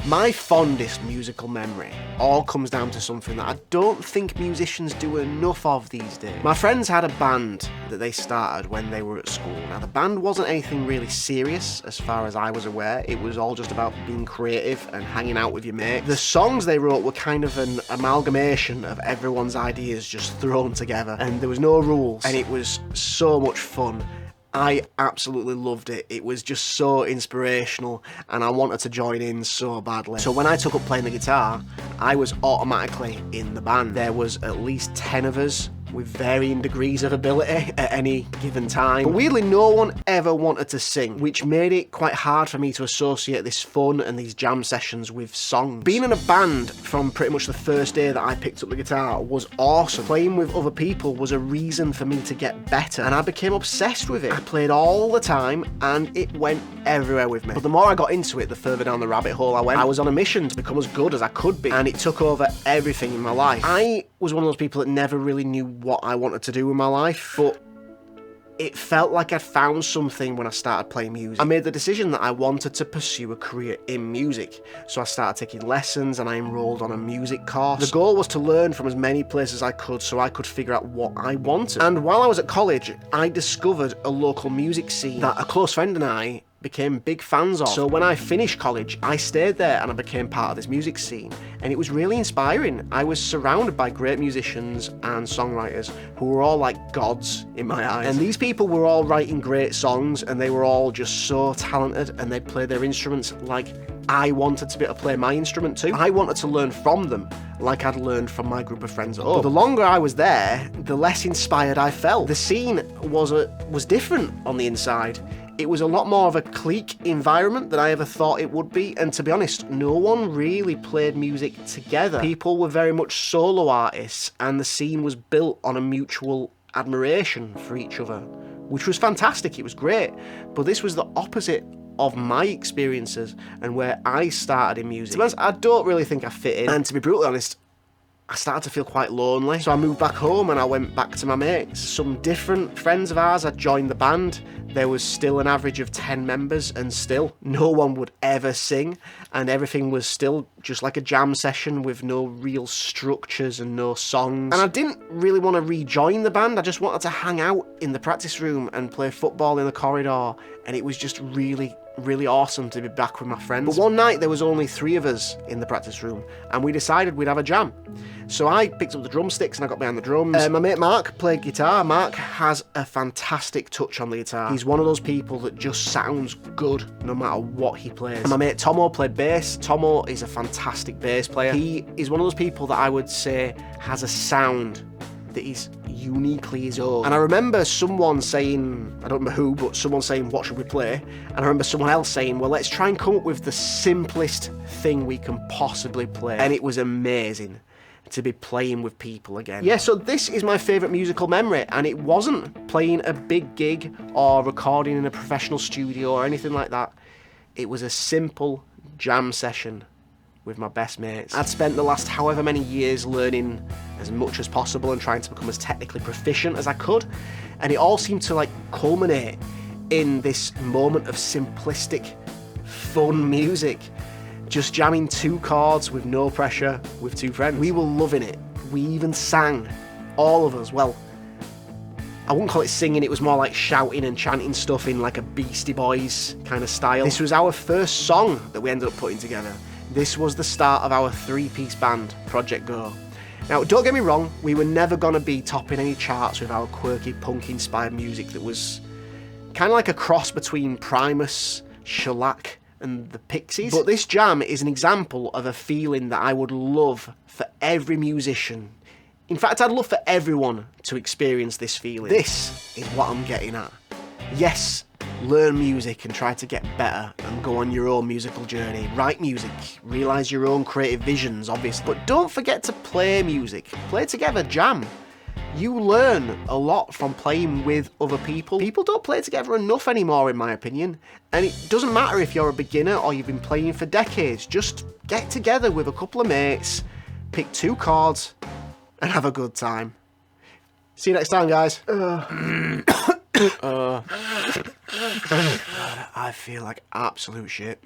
My fondest musical memory all comes down to something that I don't think musicians do enough of these days. My friends had a band that they started when they were at school. Now, the band wasn't anything really serious as far as I was aware. It was all just about being creative and hanging out with your mates. The songs they wrote were kind of an amalgamation of everyone's ideas just thrown together, and there was no rules, and it was so much fun. I absolutely loved it. It was just so inspirational and I wanted to join in so badly. So when I took up playing the guitar, I was automatically in the band. There was at least 10 of us with varying degrees of ability at any given time. But weirdly, no one ever wanted to sing, which made it quite hard for me to associate this fun and these jam sessions with songs. Being in a band from pretty much the first day that I picked up the guitar was awesome. Playing with other people was a reason for me to get better, and I became obsessed with it. I played all the time and it went everywhere with me. But the more I got into it, the further down the rabbit hole I went. I was on a mission to become as good as I could be, and it took over everything in my life. I was one of those people that never really knew what I wanted to do with my life, but it felt like I'd found something when I started playing music. I made the decision that I wanted to pursue a career in music, so I started taking lessons and I enrolled on a music course. The goal was to learn from as many places as I could so I could figure out what I wanted. And while I was at college, I discovered a local music scene that a close friend and I became big fans of. So when I finished college, I stayed there and I became part of this music scene, and it was really inspiring. I was surrounded by great musicians and songwriters who were all like gods in my eyes. And these people were all writing great songs, and they were all just so talented, and they played their instruments like I wanted to be able to play my instrument too. I wanted to learn from them like I'd learned from my group of friends at home. But the longer I was there, the less inspired I felt. The scene was different on the inside. It was a lot more of a clique environment than I ever thought it would be, and to be honest, no one really played music together. People were very much solo artists, and the scene was built on a mutual admiration for each other, which was fantastic. It was great, but this was the opposite of my experiences and where I started in music. To be honest, I don't really think I fit in, and to be brutally honest, I started to feel quite lonely. So I moved back home and I went back to my mates. Some different friends of ours had joined the band. There was still an average of 10 members, and still no one would ever sing, and everything was still just like a jam session with no real structures and no songs. And I didn't really want to rejoin the band. I just wanted to hang out in the practice room and play football in the corridor, and it was just really awesome to be back with my friends. But one night there was only 3 of us in the practice room, and we decided we'd have a jam. So I picked up the drumsticks and I got behind the drums. My mate Mark played guitar. Mark has a fantastic touch on the guitar. He's one of those people that just sounds good no matter what he plays. And my mate Tomo played bass. Tomo is a fantastic bass player. He is one of those people that I would say has a sound that is uniquely his own. And I remember someone saying, I don't remember who, but someone saying, what should we play? And I remember someone else saying, well, let's try and come up with the simplest thing we can possibly play. And it was amazing to be playing with people again. Yeah, so this is my favourite musical memory, and it wasn't playing a big gig or recording in a professional studio or anything like that. It was a simple jam session with my best mates. I'd spent the last however many years learning as much as possible and trying to become as technically proficient as I could, and it all seemed to like culminate in this moment of simplistic, fun music. Just jamming 2 chords with no pressure with 2 friends. We were loving it. We even sang, all of us. Well, I wouldn't call it singing, it was more like shouting and chanting stuff in like a Beastie Boys kind of style. This was our first song that we ended up putting together. This was the start of our 3-piece band, Project Go. Now, don't get me wrong, we were never going to be topping any charts with our quirky punk-inspired music that was kind of like a cross between Primus, Shellac, and the Pixies. But this jam is an example of a feeling that I would love for every musician. In fact, I'd love for everyone to experience this feeling. This is what I'm getting at. Yes, learn music and try to get better and go on your own musical journey. Write music, realise your own creative visions, obviously. But don't forget to play music. Play together, jam. You learn a lot from playing with other people. People don't play together enough anymore, in my opinion. And it doesn't matter if you're a beginner or you've been playing for decades. Just get together with a couple of mates, pick 2 chords, and have a good time. See you next time, guys. God, I feel like absolute shit.